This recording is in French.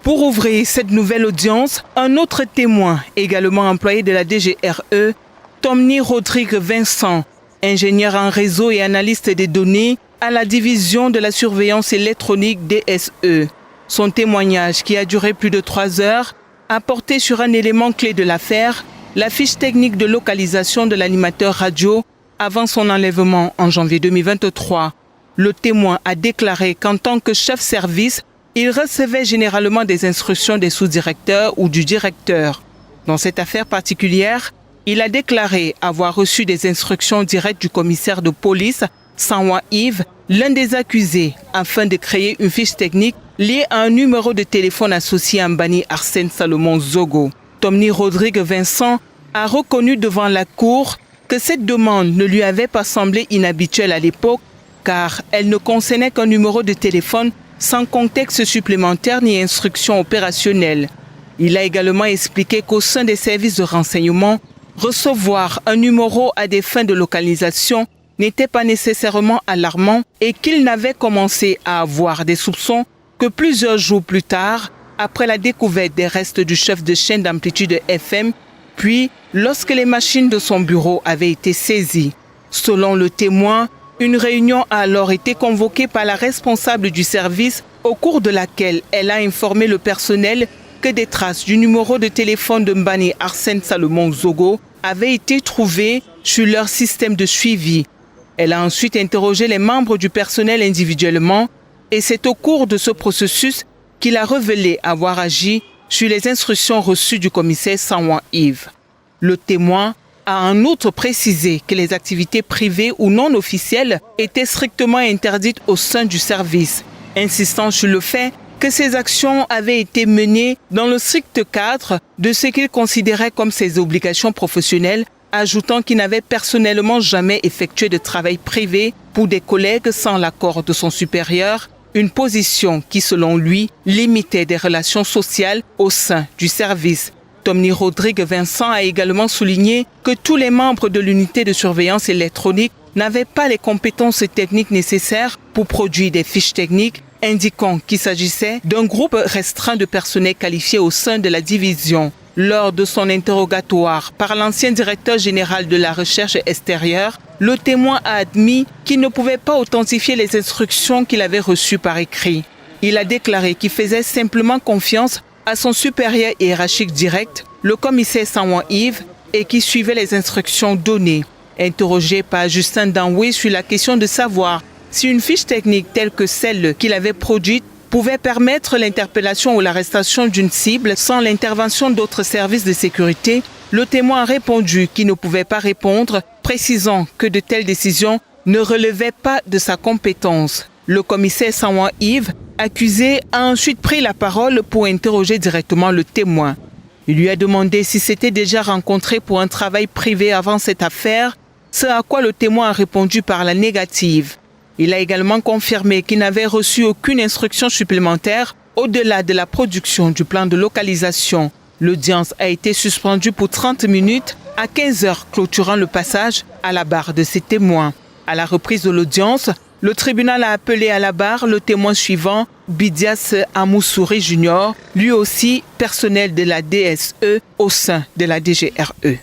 Pour ouvrir cette nouvelle audience, un autre témoin, également employé de la DGRE, Tomny Rodrigue Vincent, ingénieur en réseau et analyste des données à la division de la surveillance électronique DSE. Son témoignage, qui a duré plus de 3 heures, a porté sur un élément clé de l'affaire, la fiche technique de localisation de l'animateur radio avant son enlèvement en janvier 2023. Le témoin a déclaré qu'en tant que chef service, il recevait généralement des instructions des sous-directeurs ou du directeur. Dans cette affaire particulière, il a déclaré avoir reçu des instructions directes du commissaire de police, Sanwa Yves, l'un des accusés, afin de créer une fiche technique liée à un numéro de téléphone associé à Mbani Arsène Salomon Zogo. Tomny Rodrigue Vincent a reconnu devant la cour que cette demande ne lui avait pas semblé inhabituelle à l'époque, car elle ne concernait qu'un numéro de téléphone sans contexte supplémentaire ni instruction opérationnelle. Il a également expliqué qu'au sein des services de renseignement, recevoir un numéro à des fins de localisation n'était pas nécessairement alarmant et qu'il n'avait commencé à avoir des soupçons que plusieurs jours plus tard, après la découverte des restes du chef de chaîne d'amplitude FM, puis lorsque les machines de son bureau avaient été saisies. Selon le témoin, une réunion a alors été convoquée par la responsable du service au cours de laquelle elle a informé le personnel que des traces du numéro de téléphone de Mbani Arsène Salomon Zogo avaient été trouvées sur leur système de suivi. Elle a ensuite interrogé les membres du personnel individuellement et c'est au cours de ce processus qu'il a révélé avoir agi sur les instructions reçues du commissaire Sanwa Yves. Le témoin a en outre précisé que les activités privées ou non officielles étaient strictement interdites au sein du service, insistant sur le fait que ces actions avaient été menées dans le strict cadre de ce qu'il considérait comme ses obligations professionnelles, ajoutant qu'il n'avait personnellement jamais effectué de travail privé pour des collègues sans l'accord de son supérieur, une position qui, selon lui, limitait des relations sociales au sein du service. Tomny Rodrigue Vincent a également souligné que tous les membres de l'unité de surveillance électronique n'avaient pas les compétences techniques nécessaires pour produire des fiches techniques, indiquant qu'il s'agissait d'un groupe restreint de personnel qualifié au sein de la division. Lors de son interrogatoire par l'ancien directeur général de la recherche extérieure, le témoin a admis qu'il ne pouvait pas authentifier les instructions qu'il avait reçues par écrit. Il a déclaré qu'il faisait simplement confiance à son supérieur hiérarchique direct, le commissaire Sanwa Yves, et qui suivait les instructions données. Interrogé par Justin Danoué sur la question de savoir si une fiche technique telle que celle qu'il avait produite pouvait permettre l'interpellation ou l'arrestation d'une cible sans l'intervention d'autres services de sécurité, le témoin a répondu qu'il ne pouvait pas répondre, précisant que de telles décisions ne relevaient pas de sa compétence. Le commissaire Sanwa Yves, accusé, a ensuite pris la parole pour interroger directement le témoin. Il lui a demandé si s'était déjà rencontré pour un travail privé avant cette affaire, ce à quoi le témoin a répondu par la négative. Il a également confirmé qu'il n'avait reçu aucune instruction supplémentaire au-delà de la production du plan de localisation. L'audience a été suspendue pour 30 minutes à 15 heures, clôturant le passage à la barre de ses témoins. À la reprise de l'audience, le tribunal a appelé à la barre le témoin suivant, Bidias Amoussouri Jr., lui aussi personnel de la DSE au sein de la DGRE.